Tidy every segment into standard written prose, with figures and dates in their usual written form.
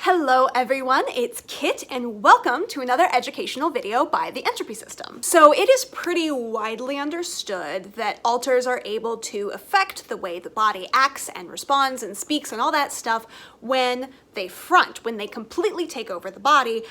Hello everyone, it's Kit and welcome to another educational video by the Entropy System. So it is pretty widely understood that alters are able to affect the way the body acts and responds and speaks and all that stuff when they front, when they completely take over the body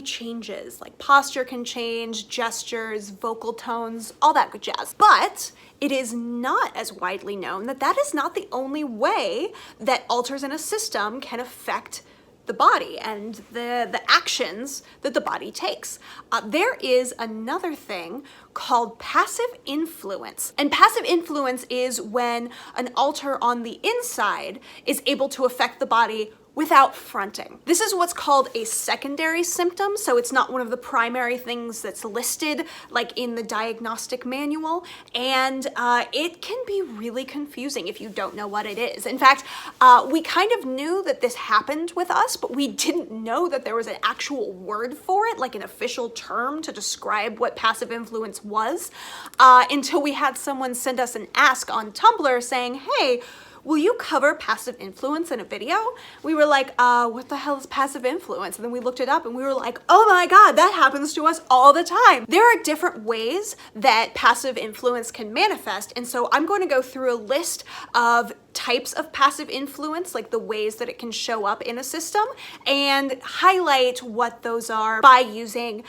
changes. Like posture can change, gestures, vocal tones, all that good jazz. But it is not as widely known that that is not the only way that alters in a system can affect the body and the actions that the body takes. There is another thing called passive influence. And passive influence is when an alter on the inside is able to affect the body without fronting. This is what's called a secondary symptom, so it's not one of the primary things that's listed like in the diagnostic manual, and it can be really confusing if you don't know what it is. In fact, we kind of knew that this happened with us, but we didn't know that there was an actual word for it, like an official term to describe what passive influence was, until we had someone send us an ask on Tumblr saying, hey, will you cover passive influence in a video? We were like, what the hell is passive influence? And then we looked it up and we were like, oh my God, that happens to us all the time. There are different ways that passive influence can manifest. And so I'm going to go through a list of types of passive influence, like the ways that it can show up in a system, and highlight what those are by using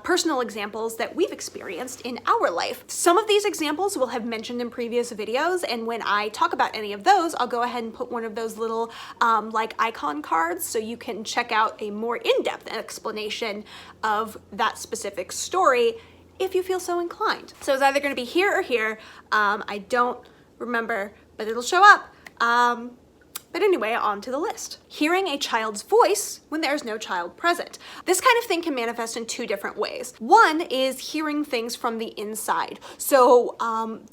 personal examples that we've experienced in our life. Some of these examples we'll have mentioned in previous videos, and when I talk about any of those, I'll go ahead and put one of those little like icon cards so you can check out a more in-depth explanation of that specific story if you feel so inclined. So it's either going to be here or here. I don't remember, but it'll show up. But anyway, on to the list. Hearing a child's voice when there's no child present. This kind of thing can manifest in two different ways. One is hearing things from the inside. So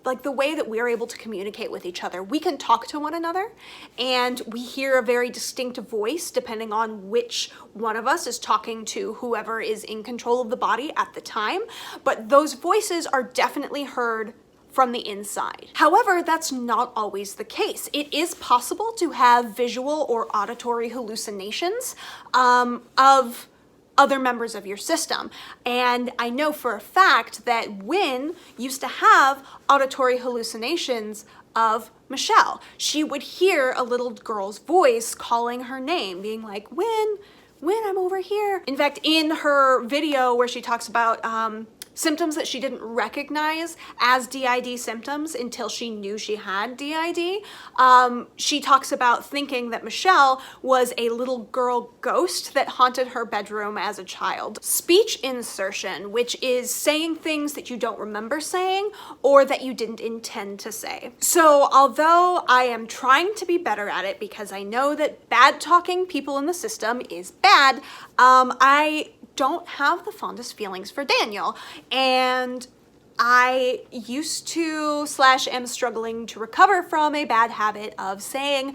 like the way that we're able to communicate with each other. We can talk to one another and we hear a very distinct voice depending on which one of us is talking to whoever is in control of the body at the time. But those voices are definitely heard from the inside. However, that's not always the case. It is possible to have visual or auditory hallucinations of other members of your system. And I know for a fact that Wynn used to have auditory hallucinations of Michelle. She would hear a little girl's voice calling her name, being like, Wynn, I'm over here. In fact, in her video where she talks about symptoms that she didn't recognize as DID symptoms until she knew she had DID. She talks about thinking that Michelle was a little girl ghost that haunted her bedroom as a child. Speech insertion, which is saying things that you don't remember saying or that you didn't intend to say. So although I am trying to be better at it because I know that bad talking people in the system is bad, I don't have the fondest feelings for Daniel, and I used to / am struggling to recover from a bad habit of saying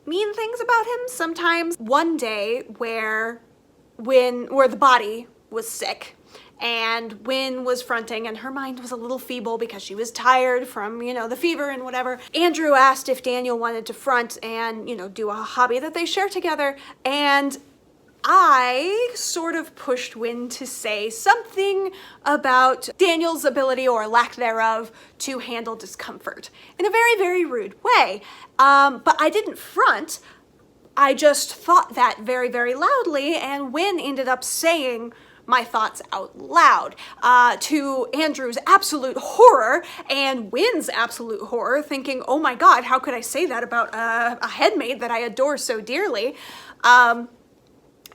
mean things about him sometimes. One day where the body was sick and Wynn was fronting and her mind was a little feeble because she was tired from, the fever and whatever. Andrew asked if Daniel wanted to front and, do a hobby that they share together, and I sort of pushed Wynn to say something about Daniel's ability or lack thereof to handle discomfort in a very, very rude way. But I didn't front. I just thought that very, very loudly, and Wynn ended up saying my thoughts out loud to Andrew's absolute horror and Wynn's absolute horror, thinking, oh my God, how could I say that about a headmate that I adore so dearly?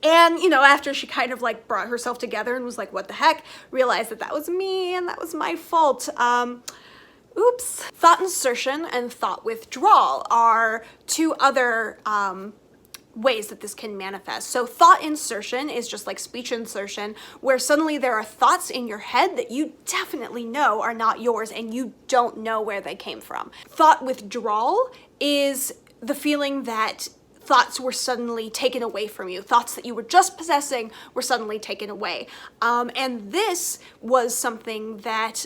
And, after she kind of like brought herself together and was like, what the heck, realized that that was me and that was my fault. Oops. Thought insertion and thought withdrawal are two other ways that this can manifest. So thought insertion is just like speech insertion, where suddenly there are thoughts in your head that you definitely know are not yours and you don't know where they came from. Thought withdrawal is the feeling that thoughts were suddenly taken away from you. Thoughts that you were just possessing were suddenly taken away. And this was something that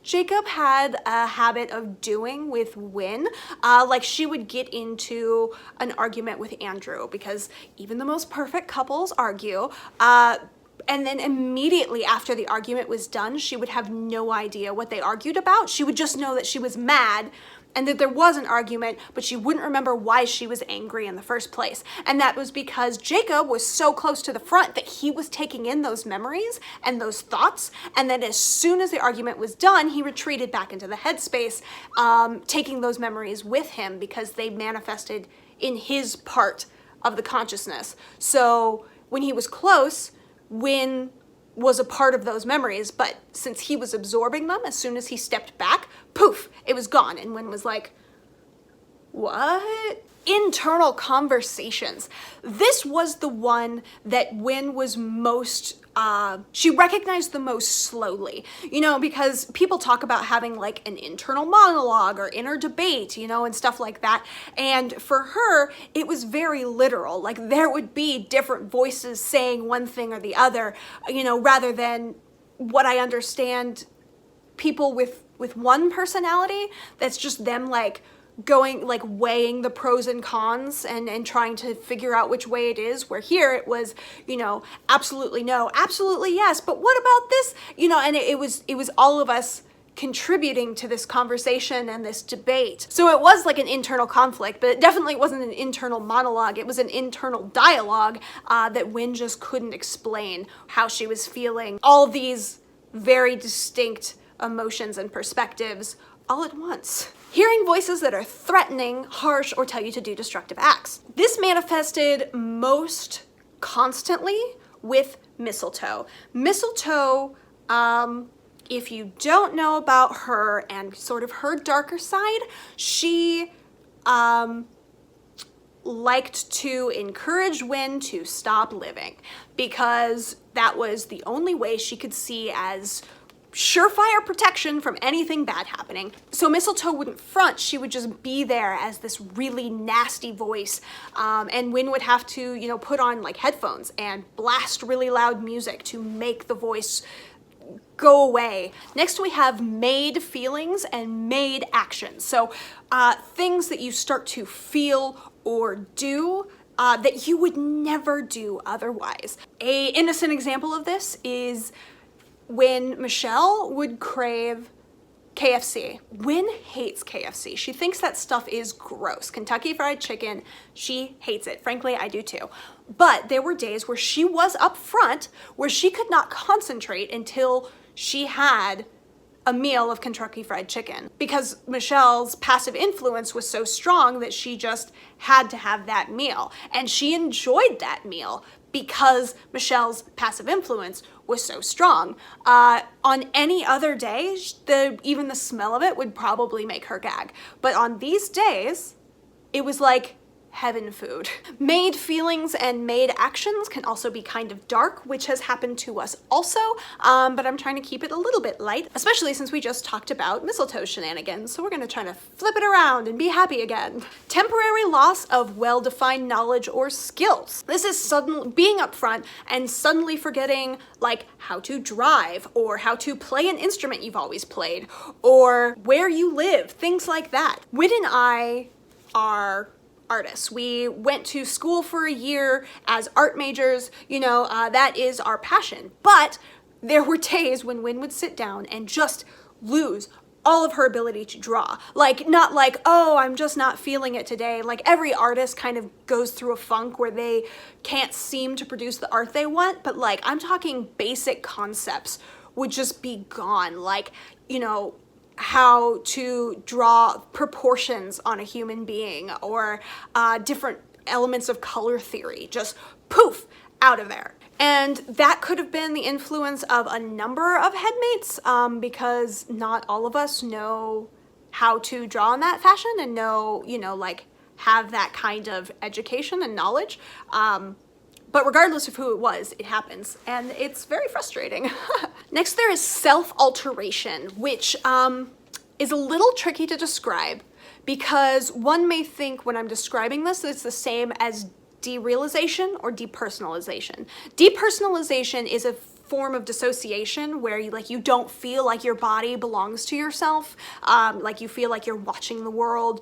Jacob had a habit of doing with Wynne. Like she would get into an argument with Andrew, because even the most perfect couples argue. And then immediately after the argument was done, she would have no idea what they argued about. She would just know that she was mad and that there was an argument, but she wouldn't remember why she was angry in the first place. And that was because Jacob was so close to the front that he was taking in those memories and those thoughts, and then as soon as the argument was done, he retreated back into the headspace, taking those memories with him because they manifested in his part of the consciousness. So when he was close, Wynne was a part of those memories, but since he was absorbing them, as soon as he stepped back, poof, it was gone. And Wynne was like, what? Internal conversations. This was the one that Wynne was most, she recognized the most slowly, you know, because people talk about having like an internal monologue or inner debate, you know, and stuff like that. And for her, it was very literal. Like there would be different voices saying one thing or the other, you know, rather than what I understand people with one personality, that's just them like going, like weighing the pros and cons and trying to figure out which way it is, where here it was, you know, absolutely no, absolutely yes, but what about this? You know, and it was all of us contributing to this conversation and this debate. So it was like an internal conflict, but it definitely wasn't an internal monologue. It was an internal dialogue that Wynne just couldn't explain how she was feeling. All these very distinct emotions and perspectives all at once. Hearing voices that are threatening, harsh, or tell you to do destructive acts. This manifested most constantly with Mistletoe. Mistletoe, if you don't know about her and sort of her darker side, she liked to encourage Wynne to stop living because that was the only way she could see as surefire protection from anything bad happening. So Mistletoe wouldn't front, she would just be there as this really nasty voice, and Wynne would have to, you know, put on like headphones and blast really loud music to make the voice go away. Next we have made feelings and made actions. So things that you start to feel or do that you would never do otherwise. An innocent example of this is when Michelle would crave KFC. Wynne hates KFC. She thinks that stuff is gross. Kentucky Fried Chicken, she hates it. Frankly, I do too. But there were days where she was up front, where she could not concentrate until she had a meal of Kentucky Fried Chicken, because Michelle's passive influence was so strong that she just had to have that meal. And she enjoyed that meal because Michelle's passive influence was so strong. On any other day, even the smell of it would probably make her gag. But on these days, it was like heaven food. Made feelings and made actions can also be kind of dark, which has happened to us also, but I'm trying to keep it a little bit light, especially since we just talked about Mistletoe shenanigans, so we're gonna try to flip it around and be happy again. Temporary loss of well-defined knowledge or skills. This is suddenly being up front and suddenly forgetting like how to drive or how to play an instrument you've always played or where you live, things like that. Wynne and I are artists. We went to school for a year as art majors, you know, that is our passion. But there were days when Wynne would sit down and just lose all of her ability to draw. Like, not like, oh, I'm just not feeling it today. Like every artist kind of goes through a funk where they can't seem to produce the art they want, but like, I'm talking basic concepts would just be gone. Like, you know, how to draw proportions on a human being or different elements of color theory, just poof, out of there. And that could have been the influence of a number of headmates, because not all of us know how to draw in that fashion and know, you know, like have that kind of education and knowledge. But regardless of who it was, it happens, and it's very frustrating. Next, there is self-alteration, which is a little tricky to describe because one may think when I'm describing this, it's the same as derealization or depersonalization. Depersonalization is a form of dissociation where you don't feel like your body belongs to yourself, like you feel like you're watching the world,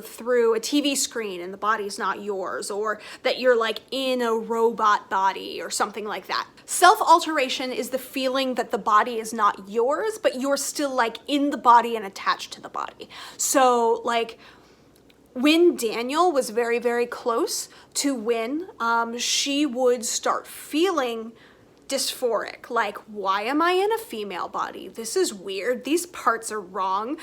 through a TV screen and the body's not yours, or that you're like in a robot body or something like that. Self-alteration is the feeling that the body is not yours, but you're still like in the body and attached to the body. So like when Daniel was very, very close to Win, she would start feeling dysphoric, like, why am I in a female body? This is weird. These parts are wrong.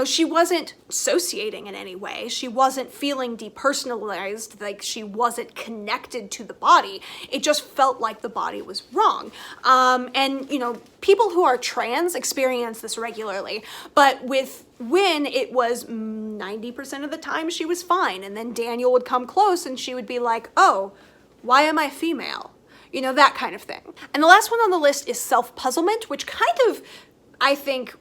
She wasn't associating in any way. She wasn't feeling depersonalized, like she wasn't connected to the body. It just felt like the body was wrong. And people who are trans experience this regularly, but with Win, it was 90% of the time she was fine. And then Daniel would come close and she would be like, oh, why am I female? That kind of thing. And the last one on the list is self-puzzlement, which kind of, I think,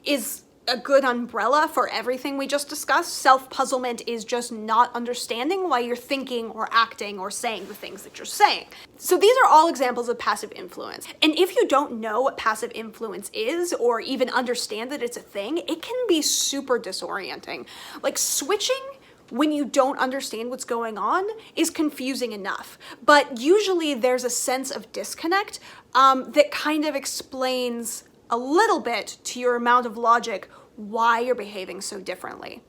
is a good umbrella for everything we just discussed. Self-puzzlement is just not understanding why you're thinking or acting or saying the things that you're saying. So these are all examples of passive influence. And if you don't know what passive influence is, or even understand that it's a thing, it can be super disorienting. Like switching when you don't understand what's going on is confusing enough. But usually there's a sense of disconnect that kind of explains a little bit to your amount of logic why you're behaving so differently.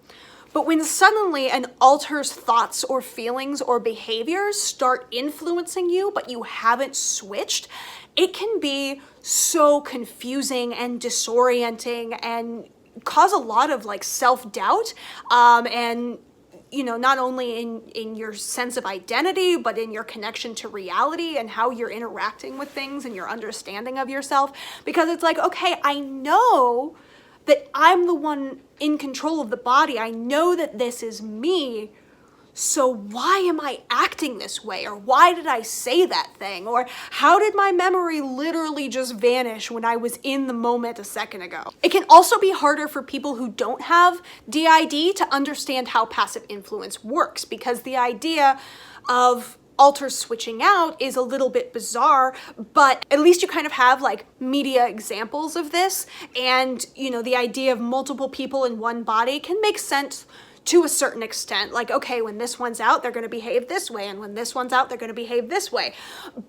But when suddenly an alter's thoughts or feelings or behaviors start influencing you, but you haven't switched, it can be so confusing and disorienting and cause a lot of like self-doubt and not only in your sense of identity, but in your connection to reality and how you're interacting with things and your understanding of yourself. Because it's like, okay, I know that I'm the one in control of the body. I know that this is me. So why am I acting this way? Or why did I say that thing? Or how did my memory literally just vanish when I was in the moment a second ago? It can also be harder for people who don't have DID to understand how passive influence works, because the idea of alters switching out is a little bit bizarre, but at least you kind of have like media examples of this, and the idea of multiple people in one body can make sense to a certain extent. Like, okay, when this one's out, they're going to behave this way, and when this one's out, they're going to behave this way.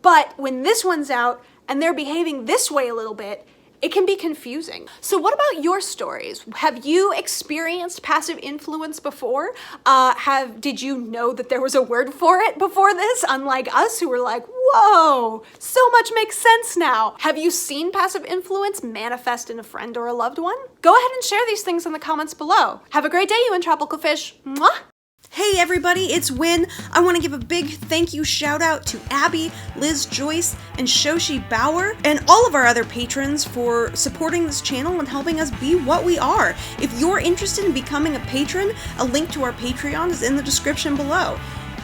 But when this one's out and they're behaving this way a little bit, it can be confusing. So what about your stories? Have you experienced passive influence before? Did you know that there was a word for it before this? Unlike us who were like, whoa, so much makes sense now. Have you seen passive influence manifest in a friend or a loved one? Go ahead and share these things in the comments below. Have a great day, you Entropical Fish. Mwah! Hey everybody, it's Win. I want to give a big thank you shout out to Abby, Liz Joyce, and Shoshi Bauer, and all of our other patrons for supporting this channel and helping us be what we are. If you're interested in becoming a patron, a link to our Patreon is in the description below.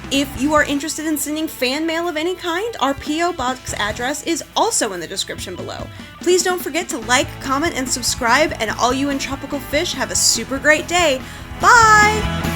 If you are interested in sending fan mail of any kind, our P.O. Box address is also in the description below. Please don't forget to like, comment, and subscribe, and all you Entropical Fish have a super great day. Bye!